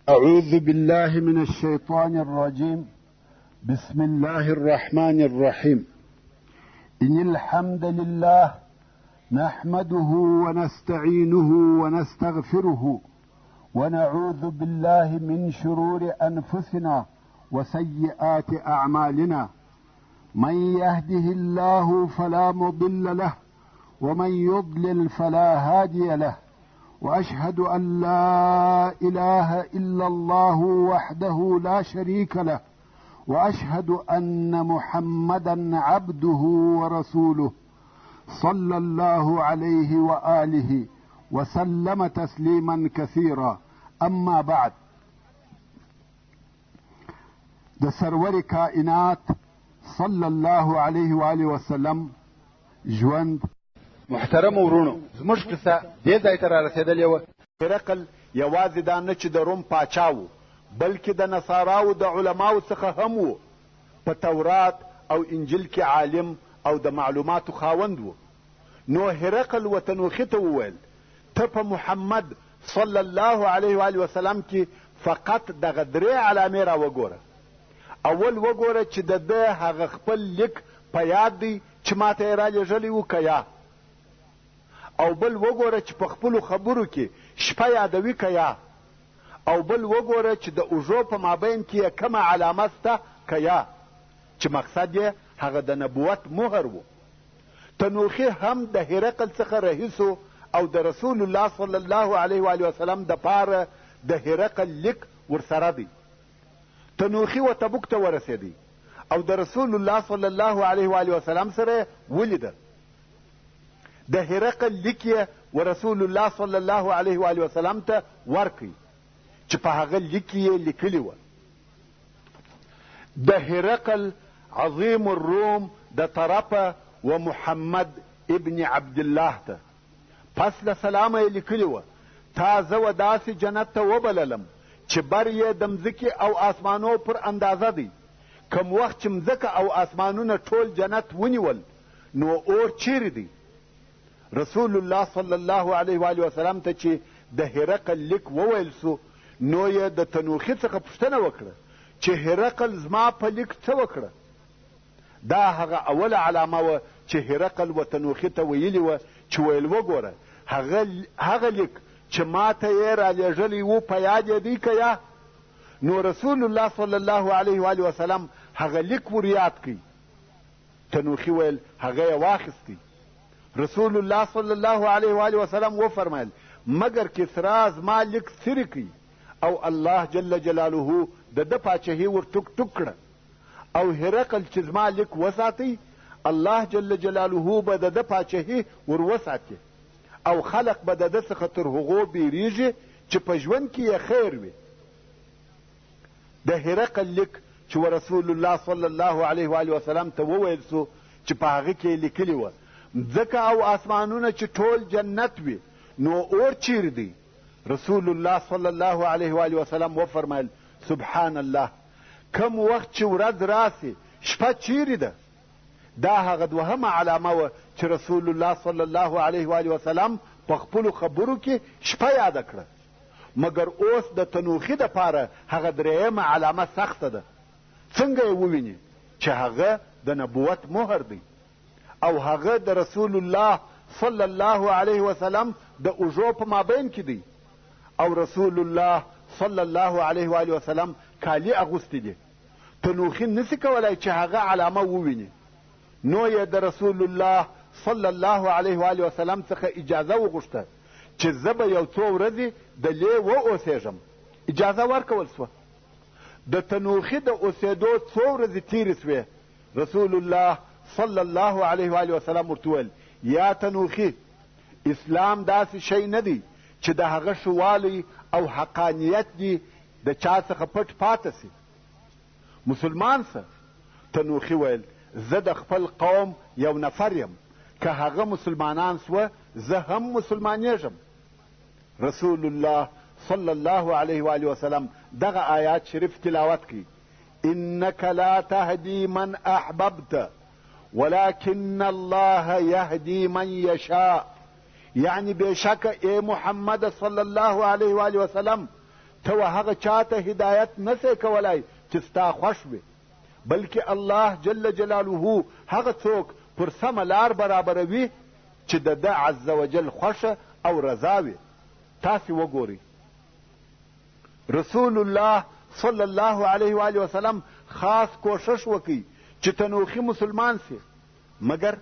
أعوذ بالله من الشيطان الرجيم. بسم الله الرحمن الرحيم. إن الحمد لله نحمده ونستعينه ونستغفره ونعوذ بالله من شرور أنفسنا وسيئات أعمالنا. من يهده الله فلا مضل له ومن يضلل فلا هادي له. وأشهد أن لا إله إلا الله وحده لا شريك له. وأشهد أن محمدا عبده ورسوله صلى الله عليه وآله وسلم تسليما كثيرا. أما بعد، د سرور کائنات صلی الله علیه و آله وسلم ژوند. محترم ورونو، زموږ کیسه دې ځای ته رارسېدلې وه. هیرقل یوازې دا نه چې د روم پاچا و، بلکې د نصاراو د علماوو څخه هم و. په تورات او انجیل کې عالم او د معلوماتو خاوند و. نو هیرقل ورته نوخي ته وویل، ته په محمد صلی الله علیه و آله وسلم کې فقط دغه درې علامې را وګوره. اول وګوره چې د ده هغه خپل لیک په یاد دی چې ماته یې رالیږلی و که یا، او بل وګوره چې په خپلو خبرو کې شپه یادوي که یا، او بل وګوره چې د اوږو په مابین کې یې کومه علامه سته که یا، چې مقصد یې هغه د نبوت مهر و. تنوخي هم د هیرقل څخه رهیسو او د رسول الله صلی الله علیه و وسلم د پاره د هیرقل لیک ورسره دی. تنوخي و تبوک ته ورسېدی او د رسول الله صلی الله علیه و وسلم سره ولیده. د هیرقل لیک یې ورسول الله صلی الله علیه و وسلم ته ورکړي چې په هغه لیک یې لیکلي وه. د هیرقل عظیم الروم د طرفه و محمد ابن عبدالله ته پس له سلامه یې لیکلي وه، تا زه و داسې جنت ته وبللم چې بر یې د مځکې او آسمانو پر اندازه دی. کم وخت چې مځکه او آسمانونه ټول جنت ونیول، نو اور چیرې دی؟ رسول الله صلی الله علیه و وسلم ته چې د هیرقل لیک وویل سو، نو یې د تنوخي څخه پوښتنه وکړه چې هیرقل زما په لیک څه وکړه. دا هغه اوله علامه وه چې هیرقل و تنوخي ته ویلي وه چې ویل وګوره هغه لیک چې ما ته یې رالیږلی و په یاد یې دی که یا؟ نو رسول الله صلی الله علیه و وسلم هغه لیک ور یاد کړي. تنوخي ویل هغه یې واخیستی. رسول الله صلی الله علیه و وسلم وفرمایل مگر کسرا زما لیک سری کړي او الله جل جلاله د ده پاچاهي ور ټوک ټوک کړه، او هیرقل چې زما لیک وساتئ، الله جل جلاله به د ده پاچاهي ور وساتي، او خلق به د ده څخه تر هغو بیریږي چې په ژوند کې یې خیر وي. د هیرقل لیک چې رسول الله صلی الله علیه و وسلم ته وویل سو چې په هغه کې یې لیکلي وه، مځکه او آسمانونه چې ټول جنت وي، نو اور چیرې دی؟ رسول الله صلی الله علیه و وسلم وفرمایل سبحان الله، کم وخت چې ورځ راسي شپه چیرې ده؟ دا هغه دوهمه علامه وه چې رسول الله صلی الله علیه و وسلم په خپلو خبرو کې شپه یاده کړه. مګر اوس د تنوخي دپاره هغه درېیمه علامه سخته ده. څنګه یې وویني چې هغه د نبوت مهر دی، او هغه د رسول الله صلی الله علیه وسلم د اوږو په مابین کې دی، او رسول الله صلی الله علیه و وسلم کالي اغوستي دي. تنوخي نسی کولای چې هغه علامه وویني. نو یې د رسول الله صلی الله علیه و وسلم څخه اجازه وغوښته چې زه به یو څو ورځې دلې واوسېږم. اجازه ورکول سوه. د تنوخي د اوسېدو څو ورځې تېرې سوې. رسول الله صلی الله علیه و وسلم ورته وویل یا تنوخي، اسلام داسې شی نه دی چې د هغه شوالی او حقانیت دی د چا څخه پټ پاته سي. مسلمان سه. تنوخي ویل زه د خپل قوم یو نفر یم، که هغه مسلمانان سوه زه هم مسلمانېږم. رسول الله صلی الله علیه و وسلم دغه آیات شریف تلاوت کړي، انک لا تهدی من احببت ولكن الله يهدي من يشاء. یعنی بېشکه ای محمد صلی الله علیه و وسلم، ته و هغه چاته هدایت نسی کولی چې ستا خوښ وي، بلکې الله جل جلاله هغه څوک پر سمه لار برابروي چې د ده عز وجل خوښه او رضا وي. تاسې وګورئ رسول الله صلی الله علیه و آله وسلم خاص کوشش وکړي چې تنوخي مسلمان سي، مګر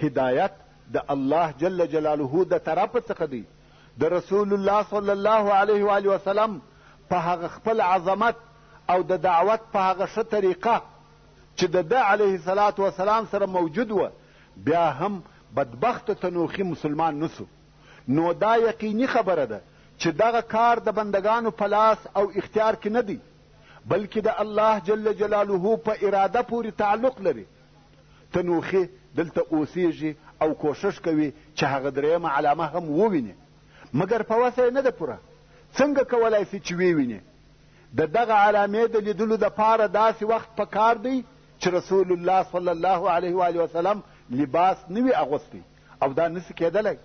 هدایت د الله جل جلاله د طرفه څخه دی. د رسول الله صلی الله علیه و آله وسلم په هغه خپل عظمت او د دعوت په هغه ښه طریقه چې د ده علیه الصلاة وسلام سره موجود وه، بیا هم بدبخت تنوخي مسلمان نسو. نو دا یقیني خبره ده چې دغه کار د بندگانو په لاس او اختیار کې نه دی، بلکې د الله جل جلاله په اراده پورې تعلق لري. تنوخي دلته اوسیږي او کوشش کوي چې هغه درېیمه علامه هم وویني، مګر په وسه یې نه ده پوره. څنګه کولی سي چې ویویني؟ د دغه علامې د لیدلو دپاره داسې وخت په کار دی چې رسول الله صلی الله علیه و آله وسلم لباس نه وي اغوستی، او دا نسي کېدلی.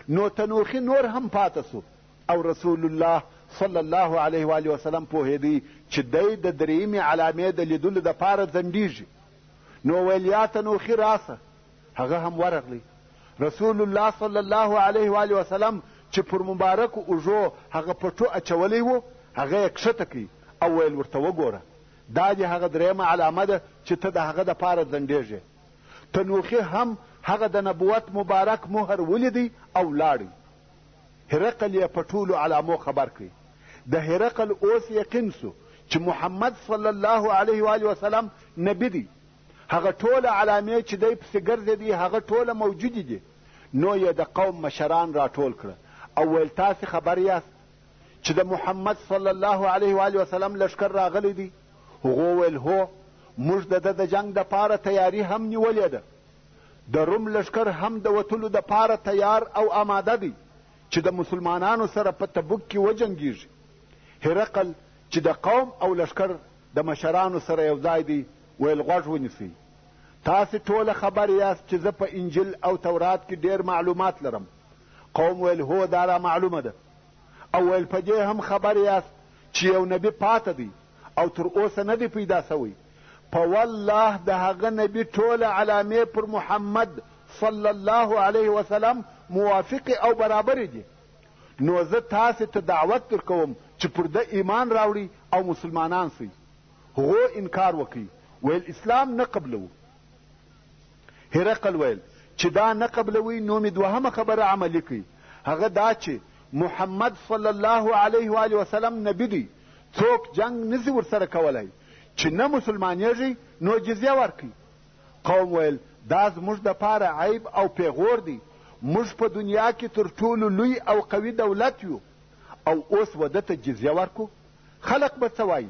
نو تنوخي نور هم پاته سو، او رسول الله صلی الله علیه و آله وسلم پوهیدی چې دی د درېیمې علامې د لیدلو دپاره ځنډېږي. نو ویل یا تنوخي راسه، هغه هم ورغلی. رسول الله صلی الله علیه و آله وسلم چې پر مبارکو اوږو هغه پټو اچولی و، هغه یې کښته کړي او ویل ورته وګوره، دا دې هغه درېیمه علامه ده چې ته د هغه دپاره ځنډېږې. تنوخي هم هغه د نبوت مبارک مهر ولیدی او لاړی. هیرقل یې په ټولو علامو خبر کړي. د هیرقل اوس یقین سو چې محمد صلی الله علیه و آله وسلم نبی دی. هغه ټوله علامې چې دی پسې ګرځېدي هغه ټوله موجودې دي. نو یې د قوم مشران راټول کړه او ویل تاسې خبر یاست چې د محمد صلی الله علیه و آله وسلم لشکر راغلی دی؟ هغو ویل هو، موږ د ده د جنګ دپاره تیاري هم نیولې ده. د روم لشکر هم د وتلو دپاره تیار او آماده دی چې د مسلمانانو سره په تبوک کې وجنګېږي. هیرقل چې د قوم او لشکر د مشرانو سره یو ځای دی ویل غوږ ونیسئ، تاسې ټوله خبر یاست چې زه په انجیل او تورات کې ډېر معلومات لرم. قوم ویل هو دا را معلومه ده. او ویل په دې هم خبر یاست چې یو نبی پاته دی او تر اوسه نه دی پیدا سوی. په والله د هغه نبي ټوله علامې پر محمد صلی الله علیه وسلم موافقې او برابرې دي. نو زه تاسې ته دعوت در کوم چې پر ده ایمان راوړي او مسلمانان سئ. هغو انکار وکړي، ویل اسلام نه قبلوو. هیرقل ویل چې دا نه قبلوي نو مې دوهمه خبره عملي کوي، هغه دا چې محمد صلی الله علیه و آله وسلم نبی دی، څوک جنگ نسي ورسره کولی. چې نه مسلمانېږي نو جزیه ورکړي. قوم ویل دا زموږ دپاره عیب او پیغور دی، موږ په دنیا کې تر ټولو لوی او قوي دولت یو، او اوس وده ته جزیه ورکو، خلق به څه وایي؟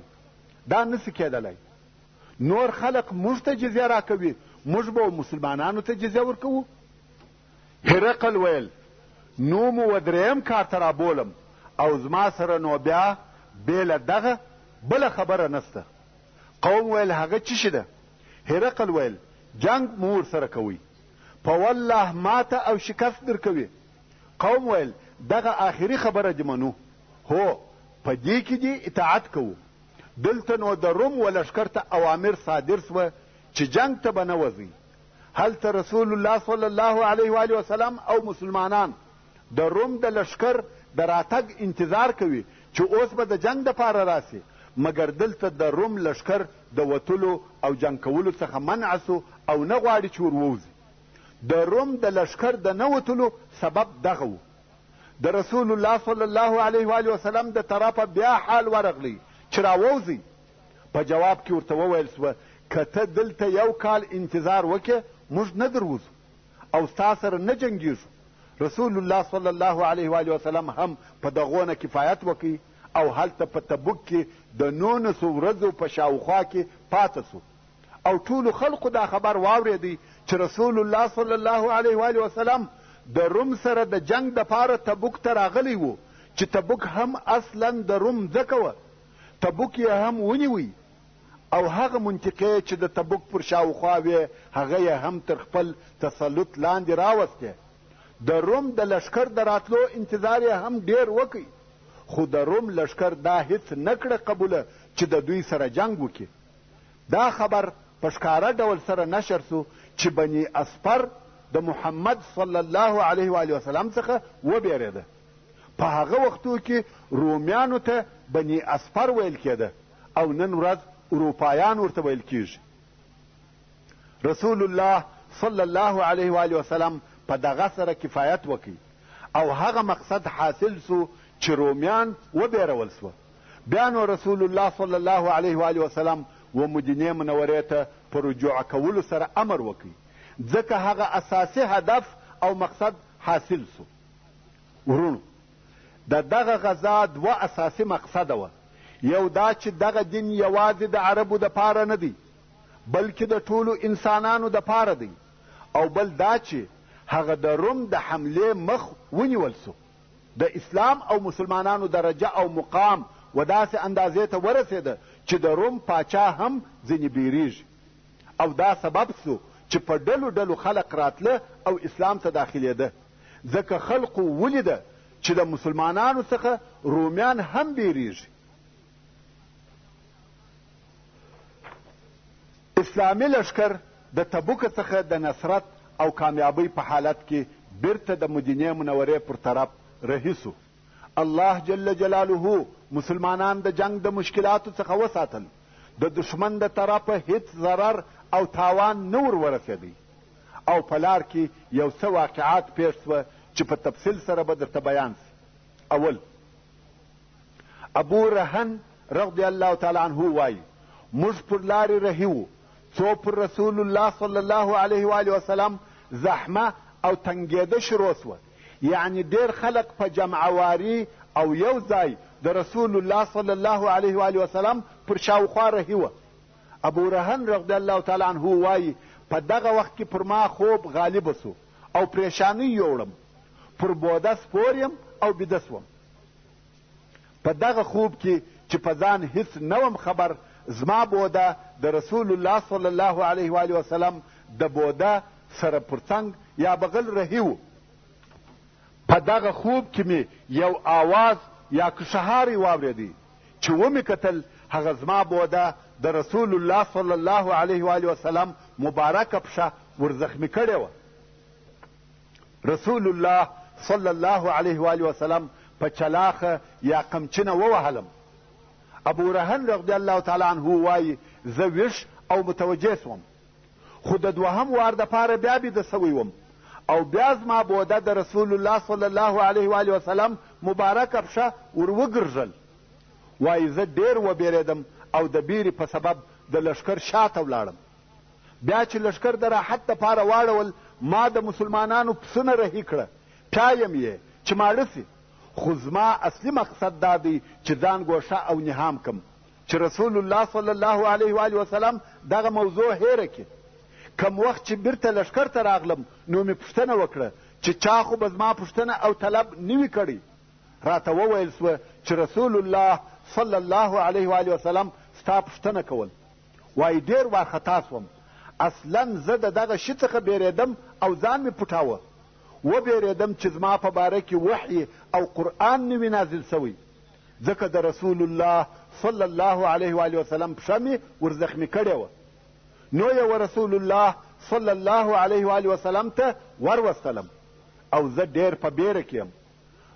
دا نسي کېدلی. نور خلق موږ ته جزیه راکوي، موږ به مسلمانانو ته جزیه ورکوو. هیرقل ویل نو مو و درېیم کار ته رابولم، او زما سره نو بیا بېله دغه بله خبره نسته. قوم ویل هغه څه شي ده؟ هیرقل ویل جنگ مو ورسره کوئ، په والله ماته او شکست در کوي. قوم ویل دغه آخري خبره دې منو. هو په دې کې دې اطاعت کوو. دلته نو د روم و لشکر ته اوامر صادر سوه چې جنگ ته به نه وځئ. هلته رسول الله صلی الله علیه و آله وسلم او مسلمانان د روم د لشکر د راتګ انتظار کوي چې اوس به د جنگ دپاره راسي، مګر دلته د روم لشکر د وتلو او جنگ کولو څخه منع سو او نه غواړي چې ور ووځي. د روم د لشکر د نه وتلو سبب دغه و. د رسول الله صلی الله علیه و آله وسلم د طرفه بیا حال ورغلی چې راووځئ. په جواب کې ورته وویل سوه که ته دلته یو کال انتظار وکړې موږ نه دروځو او ستا سره نه جنګېږو. رسول الله صلی الله علیه و آله وسلم هم په دغو نه کفایت وکړي او هلته په تبوک کې د 19 ورځو په شاوخوا کې پاته سو. او ټولو خلقو دا خبر واورېدی چې رسول الله صلی الله علیه و آله وسلم د روم سره د جنگ دپاره تبوک ته راغلی و، چې تبوک هم اصلا د روم ځکه وه. تبوک یې هم ونیوی او هغه منطقې چې د تبوک پر شاوخوا وې هغه یې هم تر خپل تسلط لاندې راوستې. د روم د لشکر د راتلو انتظار یې هم ډېر وکړي، خو د روم لښکر دا هیڅ نه کړه قبوله چې د دوی سره جنګ وکړي. دا خبر په ښکاره ډول سره نشر سو چې بني اسفر د محمد صلی الله علیه و آله وسلم څخه وبېرېده. په هغه وختو کې رومیانو ته بني اسفر ویل کېده او نن ورځ اروپایان ورته ویل کېږي. رسول الله صلی الله علیه و آله وسلم په دغه سره کفایت وکړي او هغه مقصد حاصل سو چې رومیان وبېرول سوه. بیا نو رسول الله صلی الله علیه و آله وسلم و مدینې منورې ته په رجوع کولو سره امر وکړي، ځکه هغه اساسي هدف او مقصد حاصل سو. ورونو، د دغه غزا دوه اساسي مقصده وه. یو دا چې دغه دین یوازې د عربو دپاره نه دی بلکې د ټولو انسانانو دپاره دی، او بل دا چې هغه د روم د حملې مخ ونیول سو. د اسلام او مسلمانانو درجه او مقام و داسې اندازې ته ورسېده چې د روم پاچا هم ځینې بیریږي، او دا سبب سو چې په ډلو ډلو خلق راتله او اسلام ته داخلېده، ځکه خلقو ولیده چې د مسلمانانو څخه رومیان هم بیریږي. اسلامي لښکر د تبوک څخه د نصرت او کامیابۍ په حالت کې بیرته د مدینې منورې پر طرف رهي سو. الله جل جلاله مسلمانان د جنگ د مشکلاتو څخه وساتل. د دشمن د طرفه هیڅ ضرر او تاوان نه ور ورسېدی، او په لار کې یو څه واقعات پیښ سوه چې په تفصیل سره به درته بیان سي. اول، ابو رهن رضی الله تعالی عنه وایي موږ پر لارې رهي وو څو پر رسول الله صلی الله علیه و آله وسلم زحمه او تنګېده شروع سوه. یعنی ډېر خلق په جمعواري او یو ځای د رسول الله صلی الله علیه و آله وسلم پر شاوخوا رهي وه. ابو رهن رضی الله تعالی عنه وایي په دغه وخت کې پر ما خوب غالبه سو او پریشانی یوړم، پر بوده سپور یم او بیده سوم. په دغه خوب کې چې په ځان هیڅ نه وم خبر، زما بوده د رسول الله صلی الله علیه و آله وسلم د بوده سره پر څنګ یا بغل رهي و. په دغه خوب کې مې یو آواز یا کشهاری واورېدی چې ومې کتل، هغه زما بوده د رسول الله صلی الله علیه و آله وسلم مبارکه پښه ورزخمي کړې وه. رسول الله صلی الله علیه و آله وسلم په چلاخه یا قمچینه ووهلم. ابو رهن رضی الله تعالی عنه وایي زه ویښ او متوجه سوم، خو د دوهم وار دپاره بیا بیده سوی وم او بیا زما بوده د رسول الله صلی الله علیه و آله وسلم مبارکه پښه ور وګرځل. وایي زه ډېر وبېرېدم او د بیرې په سبب د لښکر شاته ولاړم. بیا چې لښکر د راحت دپاره واړول، ما د مسلمانانو پسونه رهي کړه، پیایم یې چې ماړه سي. خو زما اصلي مقصد دا دی چې ځان ګوښه او نهام کم چې رسول الله صلی الله علیه و آله وسلم دغه موضوع هیره کړي. کم وخت چې بیرته لښکر ته راغلم نو مې پوښتنه وکړه چې چا خو به زما پوښتنه او طلب نه وي کړی. راته وویل سوه چې رسول الله صلی الله علیه و آله وسلم ستا پوښتنه کول. وایي ډېر وارخطا سوم. اصلا زه د دغه شي څخه بیرېدم او ځان مې پټاوه. وبېرېدم چې زما په باره کې وحی او قرآن نه وي نازل سوی، ځکه د رسول الله صلی الله علیه و آله وسلم پښه مې ورزخمي کړې وه. نو یې رسول الله صلی الله علیه و آله وسلم ته وروستلم او زه ډېر په بیره کې یم.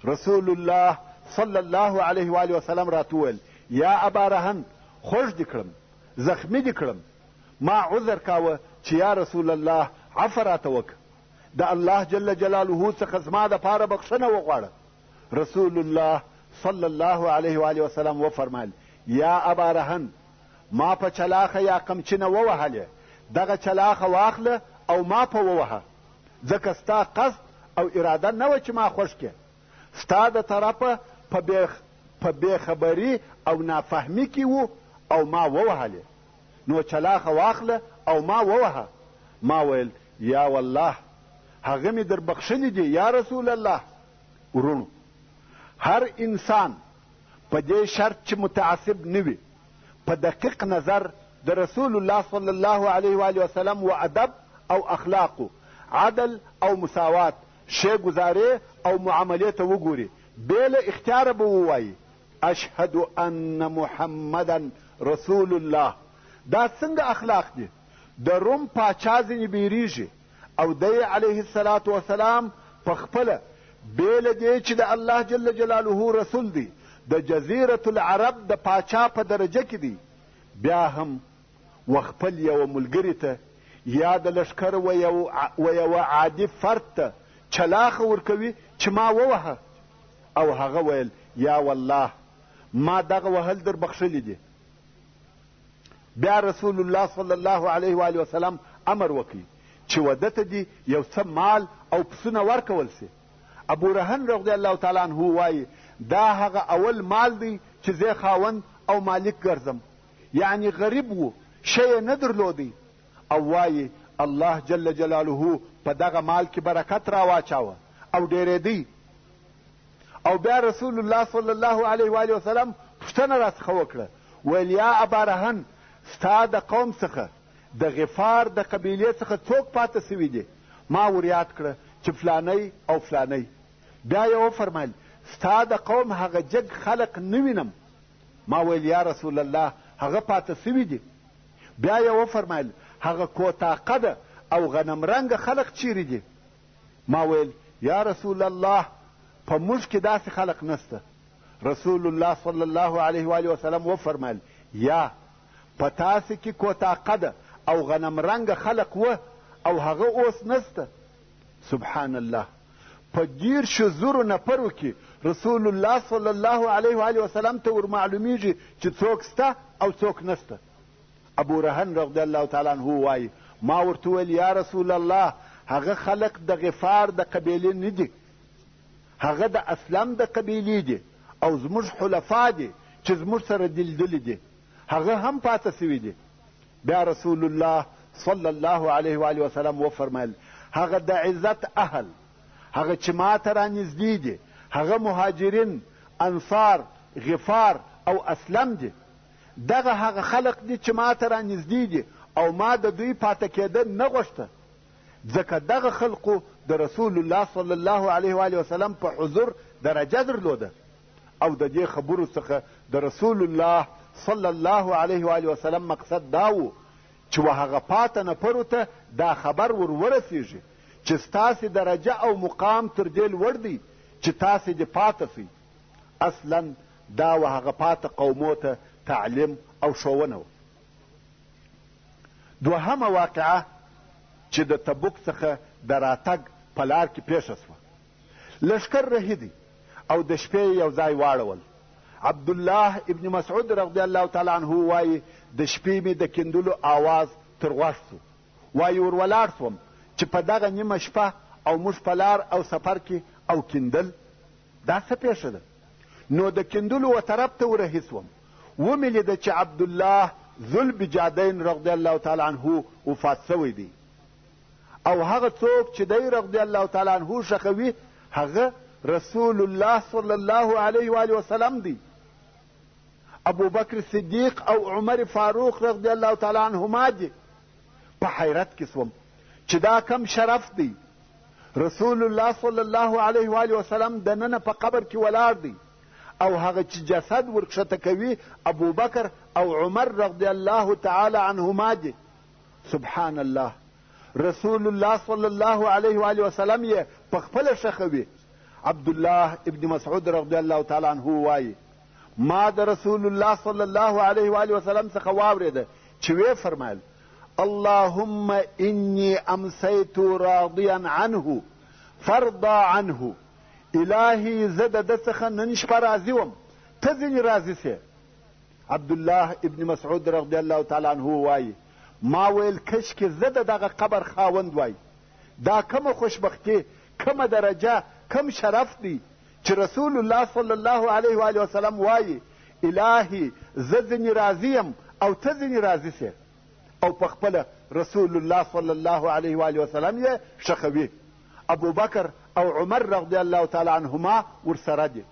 رسول الله صلی الله علیه و آله وسلم راته وویل یا ابا رهن خوږ دې کړم، زخمي دې کړم. ما عذر کاوه چې یا رسول الله عفو راته وکړه، د الله جل جلاله څخه زما دپاره بخښنه وغواړه. رسول الله صلی الله علیه و آله وسلم وفرمایل یا ابا رهن ما په چلاخه یا قمچینه ووهلې، دغه چلاخه واخله او ما په ووهه، ځکه ستا قصد او اراده نه وه چې ما خوښ کړې. ستا د طرفه په بېخبري او نافهمي کې و او ما ووهلې، نو چلاخه واخله او ما ووهه. ما ویل یا والله هغه مې در بخښلي دي یا رسول الله. ورونو، هر انسان په دې شرط چې متعصب نه وي، په دقیق نظر د رسول الله صلی الله علیه و آله وسلم و ادب او اخلاقو، عدل او مساوات، شی گزارې او معاملې ته وګوري، بې له اختیاره به ووایي اشهد ان محمدا رسول الله. دا څنګه اخلاق دي؟ د روم پاچا ځینې بیریږي او دی علیه الصلاة وسلام په خپله بیله دی چې د الله جل جلاله رسول دی، د جزیرة العرب د پاچا په درجه کې دی، بیا هم وخپل یو ملګري ته یا د لشکر و یو عادي فرد ته چلاخه ورکوي چې ما ووهه، او هغه ویل یا والله ما دغه وهل در بخښلی دي. بیا رسول الله صلی الله علیه و آله وسلم امر وکړي چې وده ته دي یو څه مال او پسونه ورکول سي. ابو رهن رضی الله تعالی عنه وایي دا هغه اول مال دی چې زه خاوند او مالک ګرځم، یعنی غریب و، شی یې نه درلودی، او وایي الله جل جلاله په دغه مال کې برکت راواچاوه او ډېرېدی. او بیا رسول الله صلی الله علیه و آله وسلم پوښتنه راڅخه وکړه، ویل یا ابا رهن ستا د قوم څخه د غفار د قبیلې څخه څوک پاته سوي دي؟ ما ور یاد کړه چې فلانی او فلانی. بیا یې وفرمیل ستا د قوم هغه جګ خلق نه وینم. ما ویل یا رسول الله هغه پاته سوي دي. بیا یې وفرمیل هغه کوتاقه ده او غنم رنګه خلق چیرې دي؟ ما ویل یا رسول الله په موږ کې داسې خلق نسته. رسول الله صلی الله علیه و آله وسلم وفرمیل یا په تاسې کې کوتاقه ده او غنم رنګه خلق و او هغه اوس نسته. سبحان الله. په 10,000 نفرو کې رسول الله صلی الله علیه و آله وسلم ته ور معلومیږي چې څوک سته او څوک نسته. ابو رهن رضی الله تعالی عنه وایي ما ورته ویل یا رسول الله هغه خلق د غفار د قبیلې نه دي، هغه د اسلم د قبیلې دي او زموږ حلفا دي چې زموږ سره دلدلي دي، هغه هم پاته سوي دي. بیا رسول الله صلی الله علیه و آله وسلم وفرمیل هغه د عزت اهل، هغه چې ما ته رانږدې دي، هغه مهاجرین، انصار، غفار او اسلم دي. دغه هغه خلق دي چې ما ته رانږدې دي او ما د دوی پاته کېدل نه غوښته، ځکه دغه خلقو د رسول الله صلی الله علیه و آله وسلم په حضور درجه درلوده. او د دې خبرو څخه د رسول الله صلی الله علیه و آله وسلم مقصد دا و چې هغه پاته نفرو ته دا خبر ورسیږي چې ستاسې درجه او مقام تر دې لوړ دی چې تاسې دې پاته سئ. اصلا دا هغه پاته قومو ته تعلیم او ښوونه و. دوهمه واقعه چې د تبوک څخه د راتګ په لار کې پیښه سوه. لښکر رهیدی او د شپې یو ځای واړول. عبدالله ابن مسعود رضی الله تعالی عنه وایي د شپې مې د کیندلو آواز تر غوږ سو. وایي ور ولاړ سوم چې په دغه نیمه شپه او موږ په لار او سفر کې او کیندل دا څه پیښه ده؟ نو د کیندلو و طرف ته ورهي سوم. ومې لیده چې عبدالله ذوالبجادین رضی الله تعالی عنه وفات سوی دی، او هغه څوک چې دی رضی الله تعالی عنه شخوي هغه رسول الله صلی الله علیه و آله وسلم دی. ابو بکر صدیق او عمر فاروق رضی الله تعالی عنهما دي. په حیرت کې سوم چې دا کم شرف دی. رسول الله صلی الله علیه و آله وسلم دننه په قبر کې ولاړ دی او هغه چې جسد ورکښته کوي ابو بکر او عمر رضی الله تعالی عنهما دي. سبحان الله. رسول الله صلی الله علیه و آله وسلم یې په خپله ښخوي. عبدالله ابن مسعود رضی الله تعالی عنه وایي ما د رسول الله صلی الله علیه و آله وسلم څخه واورېده چې ویې فرمایل اللهم انی امسیت راضیا عنه فرضا عنه. الهی زه د ده څخه نن شپه راضي وم، ته ځینې راضي سې. عبدالله ابن مسعود رضی الله تعالی عنه وایي ما ویل کشکې زه د دغه قبر خاوند وای. دا کومه خوشبختي، کومه درجه، کم شرف دی چې رسول الله صلی الله علیه و آله وسلم وایي الهی زه ځینې راضي یم او ته ځینې راضي سې. او په خپله رسول الله صلی الله علیه و آله وسلم یې ښخوي. ابو بکر او عمر رضی الله تعالی عنهما ورسره دي.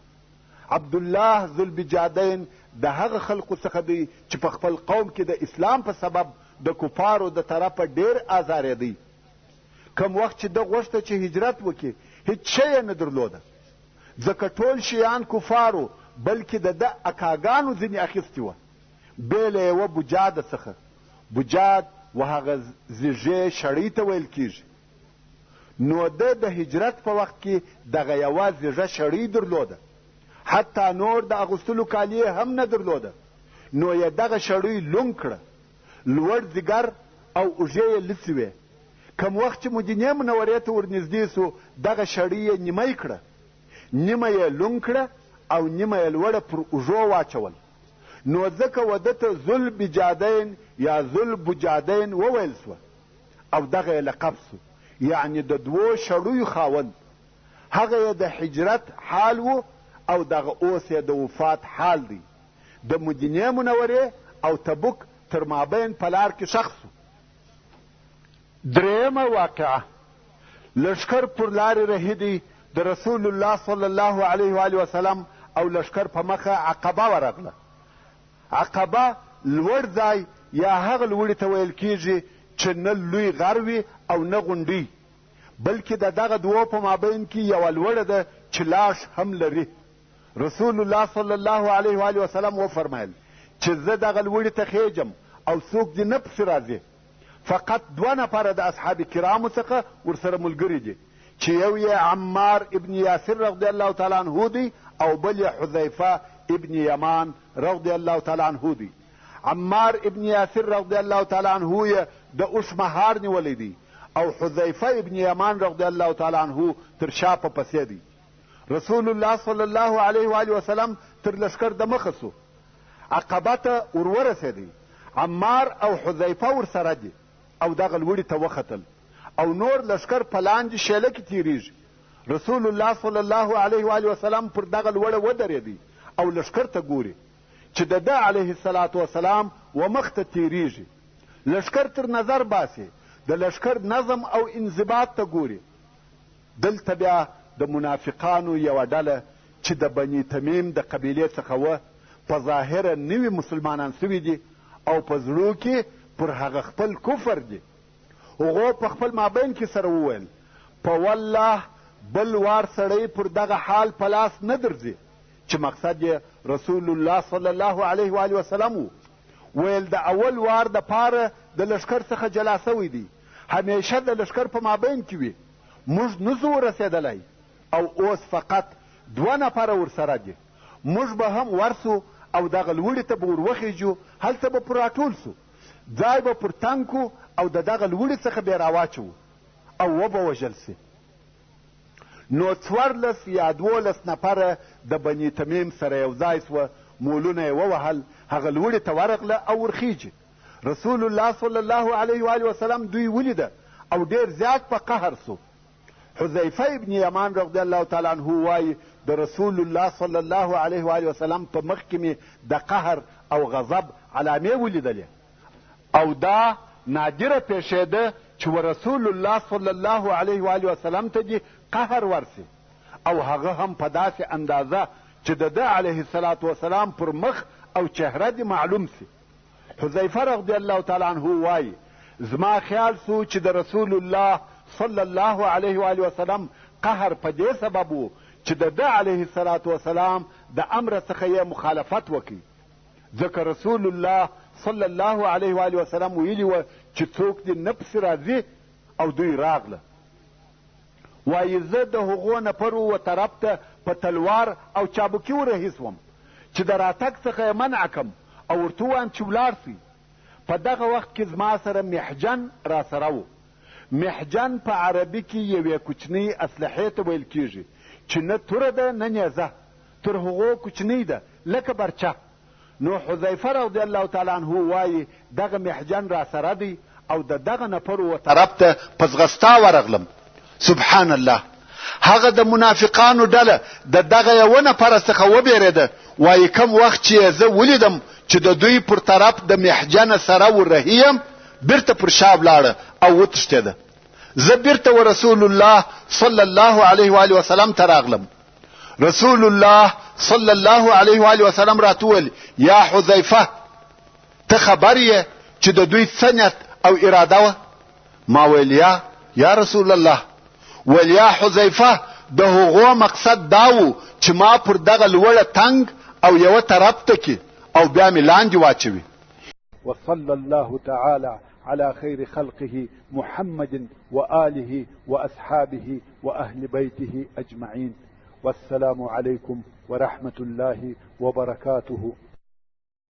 عبدالله ذوالبجادین د هغه خلقو څخه دی چې په خپل قوم کې د اسلام په سبب د کفارو د طرفه ډېر ازارېدی. کم وخت چې ده غوښته چې هجرت وکړي هیڅ شی یې نه درلوده، ځکه ټول شیان کفارو بلکې د ده اکاګانو ځینې اخیستې وه. بېله یوه بجاده څخه. بجاد و هغه زیږې شړۍ ته ویل کېږي. نو ده د هجرت په وخت کې دغه یوه زیږه شړۍ درلوده. حتی نور د اغوستلو کالي هم نه درلوده. نو یې دغه شړۍ لونګ کړه. لوړ ځیګر او اوږې یې لڅې وې. کم وخت چې مدینې منورې ته ورنږدې سو دغه شړۍ یې نیمۍ کړه. نیمه یې لونګ کړه او نیمه یې لوړه پر اوږو واچول. نو ځکه وده ته ذل بجادین یا ذل بجادین وویل سوه او دغه یې لقب سو، یعنی د دوو شړیو خاوند. هغه یې د هجرت حال و او دغه اوس یې د وفات حال دی. د مدینې منورې او تبوک تر مابین په لار کې ښخ سو. درېیمه واقعه، لښکر پر لارې رهي دی د رسول الله صلی الله علیه و وسلم او لښکر په مخه عقبه ورغله. عقبه لوړ ځای یا هغه لوړې ته ویل کېږي چې نه لوی غر وي او نه غونډۍ، بلکې د دغه دوو په مابین کې یوه لوړه ده چې لاش هم لري. رسول الله صلی الله علیه و وسلم وفرمایل چې زه دغه لوړې ته خیجم او څوک دې نه پسې راځي. فقط 2 نفره د اصحاب کرامو څخه ورسره ملګري دي چې یو یې عمار ابن یاسر رضی الله تعالی عنه دی او بل یې حذیفه ابن یمان رضی الله تعالی عنه دی. عمار ابن یاسر رضی الله تعالی عنه یې د اوښ مهار نیولی دی او حذیفه ابن یمان رضی الله تعالی عنه تر شا په پسې دی. رسول الله صلی الله علیه و وسلم تر لښکر د مخه سو. عقبه ته ورورسېدی. عمار او حذیفه ورسره دي او دغه لوړې ته وختل او نور لښکر په لاندې شیله کې تیریږي. رسول الله صلی الله علیه و وسلم پر دغه لوړه ودرېدی او لښکر ته ګوري چې د ده علیه الصلاة وسلام و مخ ته تیریږي. لښکر تر نظر باسي، د لښکر نظم او انضباط ته ګوري. دلته بیا د منافقانو یوه ډله چې د بني تمیم د قبیلې څخه وه، په ظاهره نوي مسلمانان سوي دي او په زړو کې پر هغه خپل کفر دي. هغو په خپل مابین کې سره وویل په والله بل وار سړی پر دغه حال په لاس نه درځي، چې مقصد یې رسول الله صلی الله علیه و وسلم و. ویل د اول وار د پاره د لښکر څخه جلا سوی دی، همیشه د لښکر په مابین کې وي، موږ نسو رسېدلی او اوس فقط 2 نفره ورسره دي. موږ به هم ورسو او دغه لوړې ته به وروخیږو، هلته به پر راټول سو، ځای به پر تنګ کو او د دغه لوړې څخه به راواچوو او وبه وژل سي. نو 14 یا 12 نفره د بني تمیم سره یو ځای سوه، مولونه یې ووهل، هغه لوړې ته ورغله او ورخیږي. رسول الله صلی الله علیه و وسلم دوی ولیده او ډېر زیات په قهر سو. حذیفه ابن یمان رضی الله تعالی عنه وایي د رسول الله صلی الله علیه و وسلم په مخ کې مې د قهر او غضب علامې ولیدلې او دا نادره پیښېده چې رسول الله صلی الله علیه و وسلم ته دې قهر ورسي او هغه هم په داسې اندازه چې د ده علیه الصلاة وسلام پر مخ او چهره دې معلوم سي. حذیفه رضی الله تعالی عنه وایي زما خیال سو چې د رسول الله صلی الله علیه و وسلم قهر په دې سبب و چې د ده علیه الصلاة وسلام د امر څخه یې مخالفت وکړي، ځکه رسول الله صلی الله علیه و وسلم ویلي وه چې څوک دې نه پسې راځي او دوی راغله. وایي زه د هغو نفرو و طرف ته په تلوار او چابکي ورهي سوم چې د راتګ څخه یې منع کم او ورته ووایم چې ولاړ سئ. په دغه وخت کې زما سره محجن را سره و. محجن په عربي کې یوې کوچنۍ اسلحې ته ویل کېږي چې نه توره ده نه نیزه، تر هغو کوچنۍ ده لکه برچه. نو حذیفه رضی الله تعالی عنه وایي دغه محجن را سره دی او د دغه نفرو و طرف ته په ځغستا ورغلم. سبحان الله، هغه د منافقانو ډله د دغه یوه نفره څخه وبېرېده. وایي کم وخت چې زه ولیدم چې د دوی پر طرف د محجن سره ورهي یم، بیرته پر شا ولاړه او وتښتېده. زه بیرته و رسول الله صلی الله علیه و وسلم ته راغلم. رسول الله صلی الله علیه و وسلم راته وویل یا حذیفه ته خبر یې چې د دوی څه نیت او اراده وه؟ ما ویل یا رسول الله. ویل یا حذیفه د هغو مقصد دا و چې ما پر دغه لوړه تنګ او یوه طرف ته کې او بیا مې لاندې واچوي. وصلى الله تعالى على خير خلقه محمد وآله وأصحابه وأهل بيته أجمعين. والسلام عليكم ورحمة الله وبركاته.